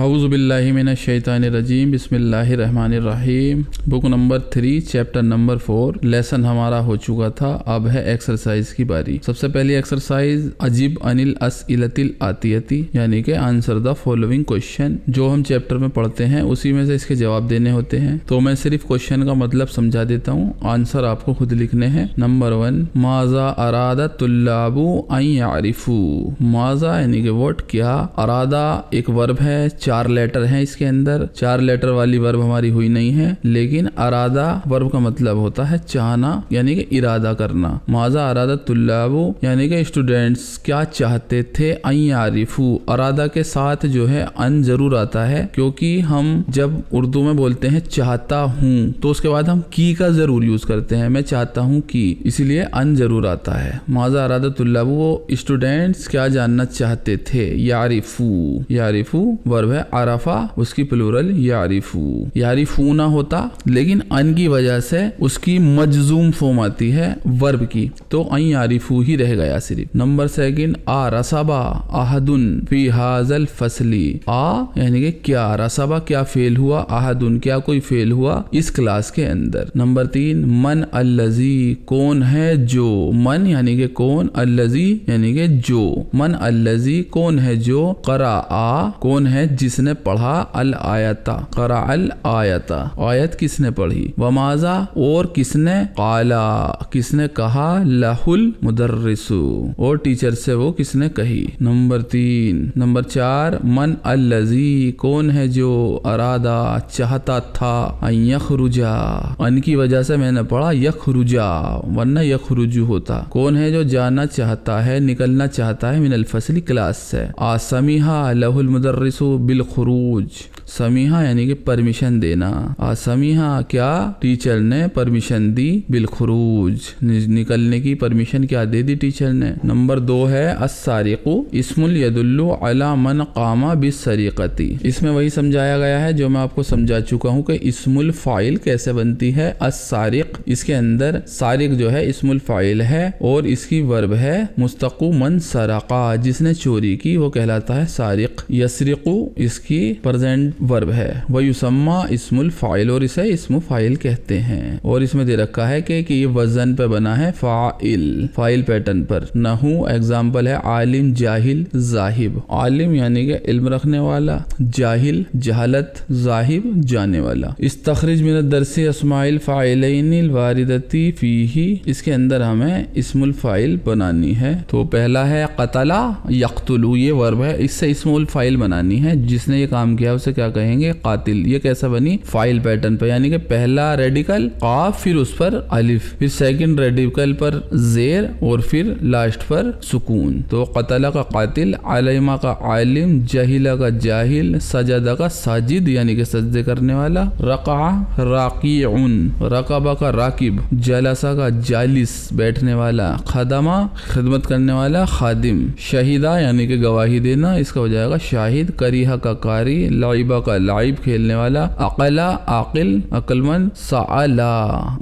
आऊज़ु बिल्लाहि मिनश शैतानिर रजीम बिस्मिल्लाहिर रहमानिर रहीम। Book number 3 chapter number 4 lesson हमारा हो चुका था। अब है एक्सरसाइज की बारी। सबसे पहली एक्सरसाइज अजीब अनिल अस्इलतिल आतियती यानी कि आंसर द फॉलोइंग क्वेश्चन। जो हम चैप्टर में पढ़ते हैं उसी में से इसके जवाब देने होते हैं। तो मैं सिर्फ क्वेश्चन का मतलब समझा देता हूँ, आंसर आपको खुद लिखने हैं। नंबर 1 माजा अरादा तुल्लाबु अन यारिफू। माजा यानी कि व्हाट, क्या। अरादा एक वर्ब है, 4 लेटर हैं इसके अंदर। 4 लेटर वाली वर्ब हमारी हुई नहीं है, लेकिन अरादा वर्ब का मतलब होता है चाहना यानी कि इरादा करना। माजा अरादा तुल्लाबु यानी कि स्टूडेंट्स क्या चाहते थे। अन यारिफू अरादा के साथ जो है अन जरूर आता है, क्योंकि हम जब उर्दू में बोलते हैं चाहता हूँ तो उसके बाद हम की का जरूर यूज करते हैं। मैं चाहता हूँ की, इसीलिए अन जरूर आता है। माजा अरादा तुल्लाबु वो स्टूडेंट्स क्या जानना चाहते थे। यारिफू, यारिफू वर्ब है, अरफा उसकी प्लूरल यारिफू। यारिफू ना होता, लेकिन अन की वजह से उसकी मजजूम फॉर्म आती है वर्ब की, तो अन यारिफू ही रह गया सिर्फ। नंबर 2 आ रसबा अहदुन फी हाजल फसली। आ यानी कि क्या, रसबा क्या फेल हुआ, अहदुन क्या कोई फेल हुआ इस क्लास के अंदर। नंबर 3 मन अल्लजी कौन है जो। मन यानी कि कौन, अल्लजी यानी कि जो। मन अल्लजी कौन है जो, करा आ कौन है जिसने पढ़ा, अल आयता करा अल आयता आयत किसने पढ़ी। वमाजा और किसने, काला किसने कहा, लहुल मुदर्रिसु और टीचर से वो किसने कही। नंबर 4 मन अल्लजी कौन है जो, अरादा चाहता था, अन यखरुजा अन की वजह से मैंने पढ़ा यखरुजा वरना यखरुजु होता। कौन है जो जाना चाहता है, निकलना चाहता है, मिनल फसली क्लास से। आसमीहा लहुल मुदर्रिसु बिल खुरूज। समीहा यानी कि परमिशन देना। आसमीहा क्या टीचर ने परमिशन दी, बिल खुरूज निकलने की परमिशन क्या दे दी टीचर ने। नंबर 2 है अस्सारिकु इस्मुल यदुल्लु अला मन कामा बिस्सरिकती। इसमें वही समझाया गया है जो मैं आपको समझा चुका हूँ कि इस्मुल फाइल कैसे बनती है। अस्सारिक इसके अंदर सारिक जो है इस्मुल फाइल है और इसकी वर्ब है मुस्तक़ु मन सरका, जिसने चोरी की वो कहलाता है सारिक। यसरिकु इसकी प्रेजेंट वर्ब है। वयुसम्मा इस्मुल फाइल और इसे इस्मु फाइल कहते हैं। और इसमें दे रखा है कि ये वजन पे बना है फाइल, फाइल पैटर्न पर। नहू एग्जाम्पल है आलिम जाहिल जाहिब। आलिम यानी कि इल्म रखने वाला, जाहिल जहालत, जाहिब जाने वाला। इस्तखरिज मिन दरसी अस्माइल फाइलैनिल वारिदती फीही। इसके अंदर हमें इस्मुल फाइल बनानी है। तो पहला है कतला यक्तुलु, ये वर्ब है, इससे इस्मुल फाइल बनानी है। जिसने ये काम किया उसे क्या कहेंगे, कातिल। ये कैसा बनी, फाइल पैटर्न पे, यानी कि पहला रेडिकल काफ, फिर उस पर अलिफ, फिर सेकंड रेडिकल पर जेर और फिर लास्ट पर सुकून। तो कतला का कातिल, आलिमा का आलिम, जहिला का जाहिल, सजदा का साजिद यानी कि सजदे करने वाला, रका राकीउन, रकाबा का राकिब, जलसा का जालिस बैठने वाला, खदमा खिदमत करने वाला, खादिम, शहीदा यानी कि गवाही देना, इसका हो जाएगा शाहिद, करीहा का कारी, लाइबा का लाइब खेलने वाला, अकला आकिल अक्लमंद, साला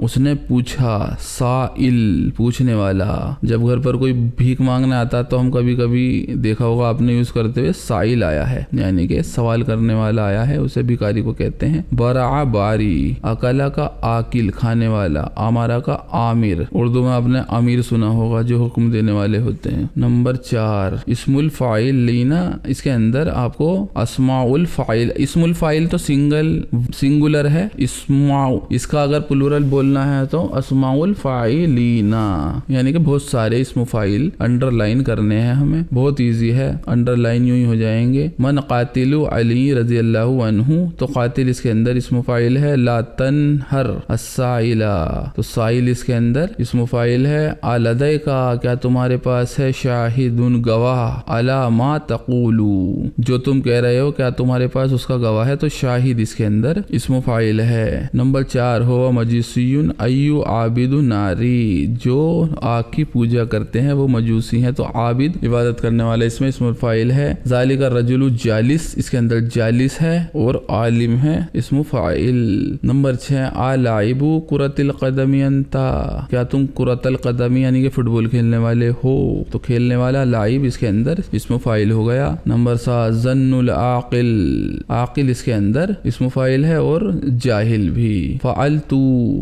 उसने पूछा, साइल पूछने वाला। जब घर पर कोई भीख मांगने आता तो हम कभी कभी देखा होगा आपने यूज करते हुए साइल आया है, यानी कि सवाल करने वाला आया है, उसे भिखारी को कहते हैं। बरा बारी, अकला का आकिल खाने वाला, आमारा का आमिर, उर्दू में आपने अमीर सुना होगा जो हुक्म देने वाले होते हैं। नंबर 4 इस्मुल फाइल लीना, इसके अंदर आपको अस्माउल फाइल, इस्मुल फाइल तो सिंगुलर है, इस्माउ इसका अगर प्लूरल बोलना है तो अस्माउल फाइलीना, यानी कि बहुत सारे इस्मु फाइल अंडरलाइन करने हैं हमें, बहुत इजी है, अंडरलाइन यूं ही हो जाएंगे। मन कातिलु अली रजी अल्लाहु अन्हु, तो कातिल इसके अंदर इस्मु फाइल है। ला तनहर अस्साइला, तो साइल इसके अंदर इस्मु फाइल है। अलदै का क्या तुम्हारे पास है, शाहिदुन गवाह, अला मा तक़ूलू जो तुम कह रहे हो क्या तुम्हारे पास उसका गवाह है, तो शाहिद इसके अंदर इस्मु फाइल है। नंबर 4 हुआ मजूसियुन अय्यु आबिदु नारी, जो आग की पूजा करते हैं वो मजूसी हैं, तो आबिद इबादत करने वाला इसमें इस्मुल फाइल है। जालिका रजुलु जालिस, इसके अंदर जालिस है और आलिम है इस्मु फाइल। नंबर 6 आलाइबु कुरतिल कदमी अंता, क्या तुम कुरतल कदमी यानी कि फुटबॉल खेलने वाले हो, तो खेलने वाला लाइब इसके अंदर इस्मु फाइल हो गया। नंबर 7 जन्नुल عاقل اس کے اندر اسم فاعل ہے اور جاہل بھی. فعلت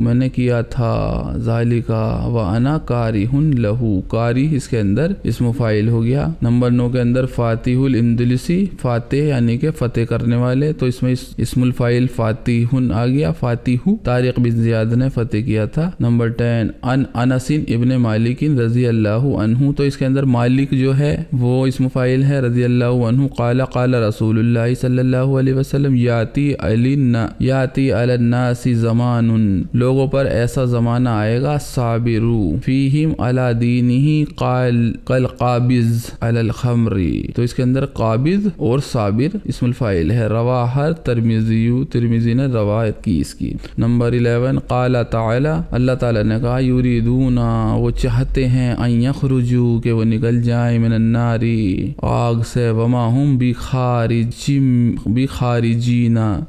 میں نے کیا تھا، ذالک وانا کارہ لہ کاری اس کے اندر اسم فاعل ہو گیا. نمبر 9 کے اندر فاتح الاندلسی، فاتح یعنی کہ فتح کرنے والے، تو اس میں اسم الفاعل فاتح آ گیا. فاتح طارق بن زیاد نے فتح کیا تھا. نمبر 10 انس ابن مالک رضی اللہ عنہ، تو اس کے اندر مالک جو ہے وہ اسم فاعل ہے، رضی اللہ عنہ. قال رسول اللہ صلی اللہ علیہ وسلم یاتی علی الناس زمان، لوگوں پر ایسا زمانہ آئے گا، صابرو فیہم علی دینہ قابض علی الخمر، تو اس کے اندر قابض اور صابر اسم الفاعل ہے. رواہ ترمذی نے روایت کی اس کی. نمبر 11 قال تعالی، اللہ تعالی نے کہا یریدون، وہ چاہتے ہیں، ان یخرجوا کہ وہ نکل جائیں، من النار آگ سے، وما ہم بخارجین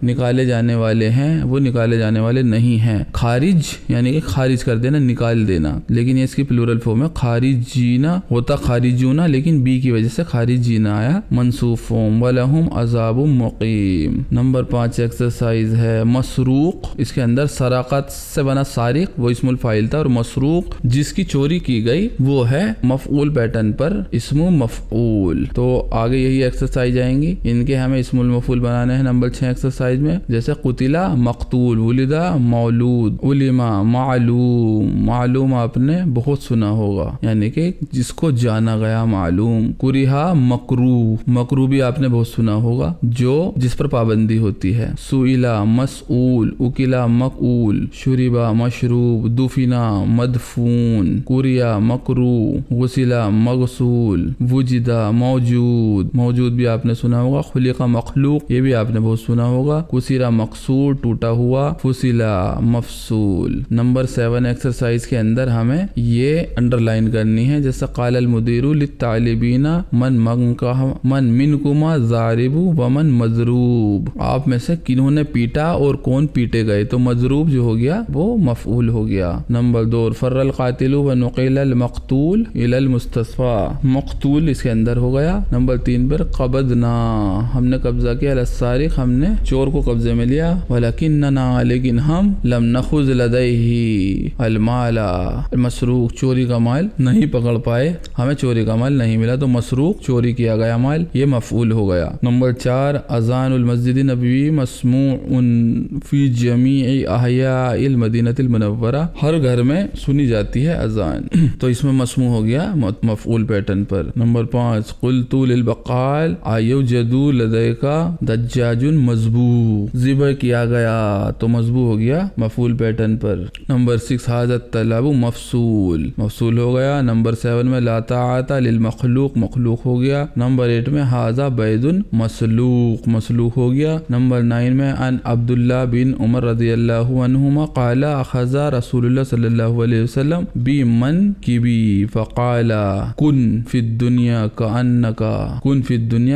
نکالے جانے والے ہیں، وہ نکالے جانے والے نہیں ہیں. خارج یعنی کہ خارج کر دینا، نکال دینا، لیکن یہ اس کی پلورل فارم ہے. خارجین ہوتا خارجون، لیکن بی کی وجہ سے خارجین آیا منصوب فارم. ولہم عذاب مقیم. نمبر 5 ایکسرسائز ہے مسروق، اس کے اندر سراقت سے بنا سارق وہ اسم الفاعل تھا، اور مسروق جس کی چوری کی گئی وہ ہے مفعول پیٹرن پر اسم مفعول. تو آگے یہی ایکسرسائز آئیں گی، ان کے ہمیں اسم المفعول بنانے ہیں. نمبر 6 ایکسرسائز میں جیسے قتلا مقتول، ولدا مولود، علما معلوم آپ نے بہت سنا ہوگا، یعنی کہ جس کو جانا گیا معلوم. کرہا مکروہ بھی آپ نے بہت سنا ہوگا، جو جس پر پابندی ہوتی ہے. سئلا مسئول، اکلا مقول، شربا مشروب، دفنا مدفون، کریا مکروہ، غسلا مغسول، وجدا موجود بھی آپ نے سنا ہوگا. خلق مخلوق یہ بھی آپ نے بہت سنا ہوگا. کسرا مکسور ٹوٹا ہوا، فصلا مفصول. نمبر 7 ایکسرسائز کے اندر ہمیں یہ انڈر لائن کرنی ہے، جیسے قال المدیر للطالبین من منکما ضارب ومن مضروب، آپ میں سے کنہوں نے پیٹا اور کون پیٹے گئے، تو مضروب جو ہو گیا وہ مفعول ہو گیا. نمبر 2 فر القاتل ونقل المقتول الى المستشفى، مقتول اس کے اندر ہو گیا. نمبر 3 پر قبضنا، ہم نے قبضہ کیا، السارق ہم نے چور کو قبضے میں لیا، ولکننا لیکن ہم لم نخذ لدیہ المال، مسروق چوری کا مال نہیں پکڑ پائے، ہمیں چوری کا مال نہیں ملا، تو مسروق چوری کیا گیا مال یہ مفعول ہو گیا. نمبر 4 اذان المسجد نبوی مسموع فی جمیع احیاء المدینہ المنورہ، ہر گھر میں سنی جاتی ہے اذان، تو اس میں مسموع ہو گیا مفعول پیٹرن پر. نمبر 5 قلت للبقال ایوجد لدیک دجاج مذبوح، ذبح کیا گیا تو مذبوح ہو گیا مفعول پیٹرن پر. نمبر 6 ھذا الطلب مفصول ہو گیا. نمبر 7 میں لا طاعت للمخلوق مخلوق ہو گیا. نمبر 8 میں ھذا بید مسلوق ہو گیا. نمبر 9 میں ان عبداللہ بن عمر رضی اللہ عنہما قال اخذ رسول اللہ صلی اللہ علیہ وسلم بمنکبی فقال کن فی الدنیا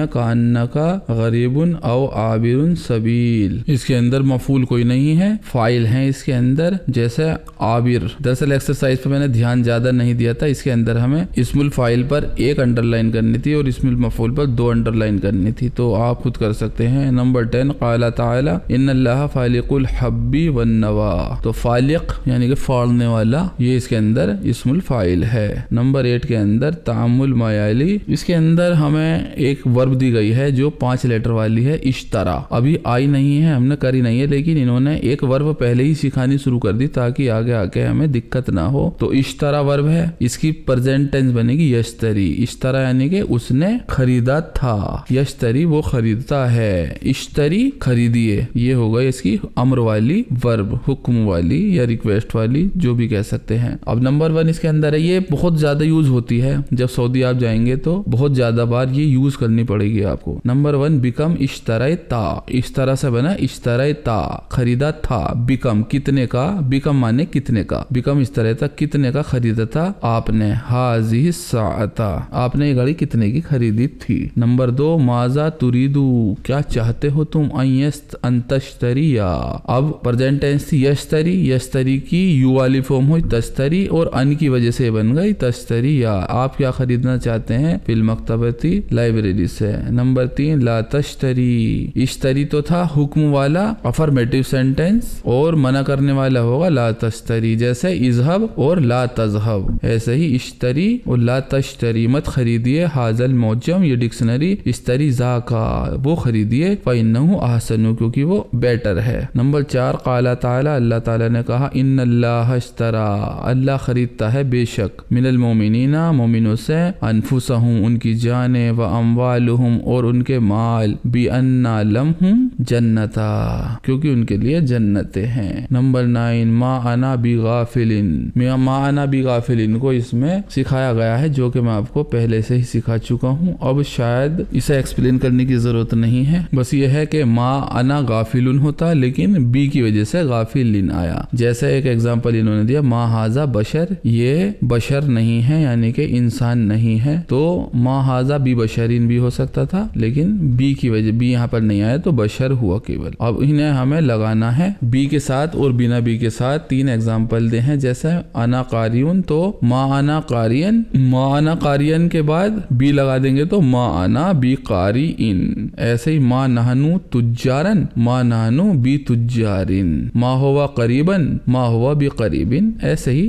کأنک غریب او عابر سبیل. اس کے اندر مفعول کوئی نہیں ہے، فاعل ہیں اس کے اندر، جیسے عابر. دراصل ایکسرسائز پہ میں نے دھیان زیادہ نہیں دیا تھا، اس کے اندر ہمیں اسم الفاعل پر 1 انڈر لائن کرنی تھی اور اسم المفعول پر 2 انڈر لائن کرنی تھی، تو آپ خود کر سکتے ہیں. نمبر 10 قال تعالی ان اللہ فالق الحب والنوى، تو فالق یعنی کہ پھاڑنے والا یہ اس کے اندر اسم الفاعل ہے. نمبر 8 کے اندر تعامل مایالی، اس کے اندر ہمیں ایک ورب دی گئی ہے جو 5 لیٹر والی ہے، اشترا. ابھی آئی نہیں ہے، ہم نے کری نہیں ہے، لیکن انہوں نے ایک ورب پہلے ہی سکھانی شروع کر دی تاکہ آگے آ کے ہمیں دقت نہ ہو. تو اشترا ورب ہے، اس کی پریزنٹ ٹینس بنے گی یشتری. اشترا یعنی کہ اس نے خریدا تھا، یشتری وہ خریدتا ہے، اشتری خریدیے، یہ ہوگا اس کی امر والی ورب، حکم والی یا ریکویسٹ والی، جو بھی کہہ سکتے ہیں. اب نمبر 1 اس کے اندر ہے، یہ بہت زیادہ یوز ہوتی ہے، جب سعودی آپ جائیں گے تو بہت زیادہ بار یہ یوز کرنی پڑے گی آپ کو. نمبر 1 بیکم اشتریتا، اس طرح سے بنا اشتریتا، خریدا تھا. بیکم کتنے کا، بیکم مانے کتنے کا، بیکم اس طرح تھا کتنے کا خریدا تھا آپ نے. ہاذہ الساعۃ، آپ نے یہ گھڑی کتنے کی خریدی تھی. نمبر 2 ماذا تریدو، کیا چاہتے ہو تم، ان تشتریا. اب پریزنٹ ٹینس تھی یشتری، یشتری کی یو والی فارم ہوئی تشتری اور ان کی وجہ سے بن گئی تشتریا. آپ کیا خریدنا چاہتے ہیں، فی المکتبۃ لائبریری سے. نمبر 3 लेकिन ला तश्तरी, इश्तरी तो था हुक्म वाला अफर्मेटिव सेंटेंस और मना करने वाला होगा ला तश्तरी, जैसे इज़हब और ला तज़हब, ऐसे ही इश्तरी और ला तश्तरी, मत खरीदिए हाजल मौजम, ये डिक्शनरी, इश्तरी ज़ाका, वो खरीदिए, फ़इन्नहु अहसनु, क्योंकि वो बेटर है। नंबर 4 क़ाला ताला, अल्लाह ताला ने कहा इन्नल्लाह इश्तरा, अल्लाह खरीदता है बेशक, मिनल मोमिनीना, मोमिनों से, अनफुसहुम, उनकी जाने, व अम्वालुहुम, और उनके माल, बि अन्ना लहुम जन्नता, क्योंकि उनके लिए जन्नतें हैं। नंबर 9 मा अना बि गाफिलिन, मा अना बि गाफिलिन को इसमें सिखाया गया है जो कि मैं आपको पहले से ही सिखा चुका हूँ, अब शायद इसे एक्सप्लेन करने की जरूरत नहीं है। बस ये है कि मा अना गाफिलुन होता लेकिन बी की वजह से गाफिलिन आया। जैसे एक एग्जांपल इन्होंने दिया, मा हाजा बशर, ये बशर नहीं है यानी कि इंसान नहीं है, तो मा हाजा बी बशरिन भी हो सकता था लेकिन बी की वजह, बी यहाँ पर नहीं आया तो बशर हुआ केवल। अब इन्हें हमें लगाना है बी के साथ और बिना बी के साथ। 3 एग्जांपल दे हैं, जैसे अना कारियन, तो मा अना कारियन, मा अना कारियन के बाद बी लगा देंगे तो मा अना बी कारी इन। ऐसे ही मा नहनु तुज्जारन, मा नहनु बी तुज्जारिन, मा हुआ करीबन, मा हुआ बी करीबिन, ऐसे ही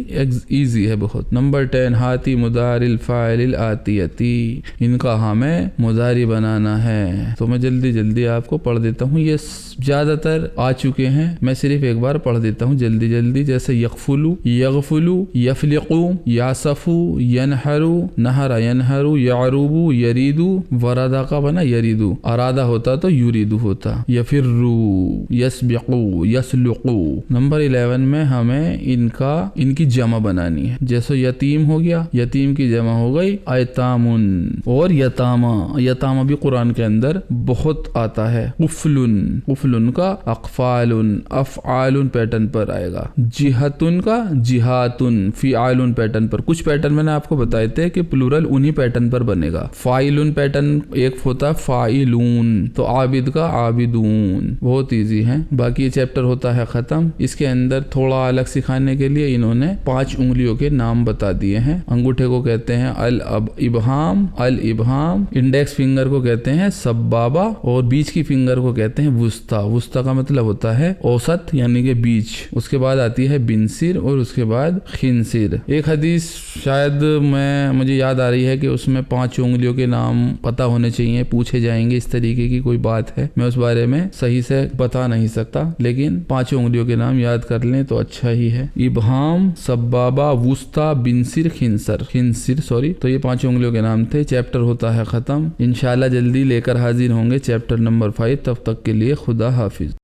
इजी है बहुत। नंबर 10 हाथी मुदारिल फाइलिल आतियती, इनका हमें मुदारी बनाना है, तो मैं जल्दी जल्दी आपको पढ़ देता हूँ, ये ज्यादातर आ चुके हैं, मैं सिर्फ एक बार पढ़ देता हूँ जल्दी जल्दी। जैसे यगफुलु, यगफुलु, यफलिकु, यासफु, यनहरू, नहरा यनहरू, यारूबु, यरीदु, वरादा का बना यरीदु, अरादा होता तो युरीदु होता, यफिर्रु, यस्बिकु, यसलुकु। नंबर 11 में हमें इनकी जमा बनानी है, जैसे यतीम हो गया, यतीम की जमा हो गई अयतामुन, और यतामा, यतामा भी कुरान के अंदर बहुत आता है। कुफलुन, कुफलुन का अकफालुन, अफआलुन पैटर्न पर आएगा। जिहतुन का जिहातुन, फिआलुन पैटर्न पर। कुछ पैटर्न मैंने आपको बताए थे कि प्लूरल उन्हीं पैटर्न पर बनेगा। फाइलुन पैटर्न एक होता फाइलून, तो आबिद का आबिदून, बहुत इजी है। बाकी ये चैप्टर होता है खत्म। इसके अंदर थोड़ा अलग सिखाने के लिए इन्होंने 5 उंगलियों के नाम बता दिए हैं। अंगूठे को कहते हैं अल इबहाम, अल इबहाम, इंडेक्स फिंगर को कहते हैं सबबाबा, और बीच की फिंगर को कहते हैं वुस्ता। वुस्ता का मतलब होता है औसत यानी कि बीच। उसके बाद आती है बिनसिर और उसके बाद खिनसिर। एक हदीस शायद मुझे याद आ रही है कि उसमें 5 उंगलियों के नाम पता होने चाहिए, पूछे जाएंगे, इस तरीके की कोई बात है। मैं उस बारे में सही से बता नहीं सकता, लेकिन 5 उंगलियों के नाम याद कर लें तो अच्छा ही है। इबहाम, सबबाबा, वुस्ता, बिनसिर, खिनसिर सॉरी। तो ये 5 उंगलियों के नाम थे। चैप्टर होता है खत्म। इंशाल्लाह जल्दी लेकर हाजिर होंगे चैप्टर नंबर 5। तब तक के लिए खुदा हाफिज।